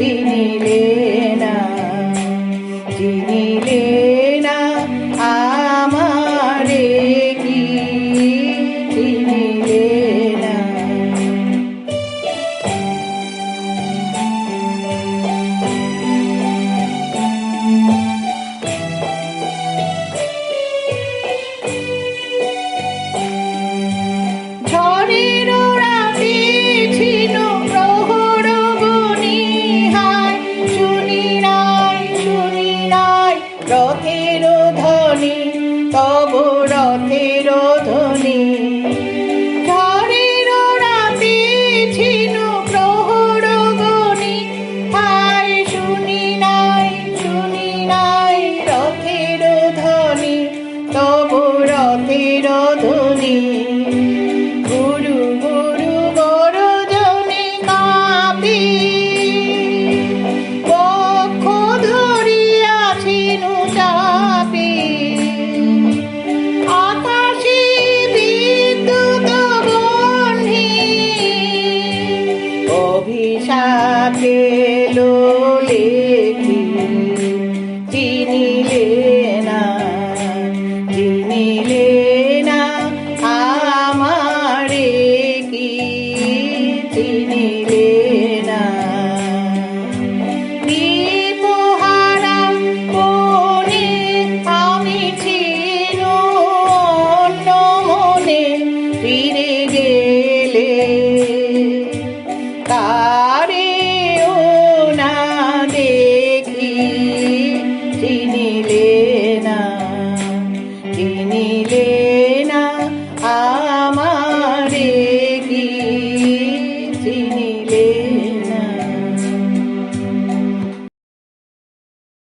চিনিলে না, চিনিলে না আমারে কি চিনিলে না। ঝড়ের রাতে ছিল প্রহর বনি, হায় শুনি নাই রথের ধ্বনি, তব রথের ধ্বনি। ঝড়ের রাতে ছিল প্রহর বনি, হায় শুনি নাই রথের ধ্বনি, তব রথের ধ্বনি। গুরু গুরু গর্জনে কাঁপি, বক্ষ ধরিয়াছেন চাপি। আকাশে বিদ্যুৎ বহ্নি, অভিশাপ এলো লেখি চিনিলে না, চিনিলে না আমারে কি চিনিলে না। দীপহারা কোণে আমি ছিল অন্য মনে, ফিরে গেলে তারেও না দেখি চিনিলে না, চিনিলে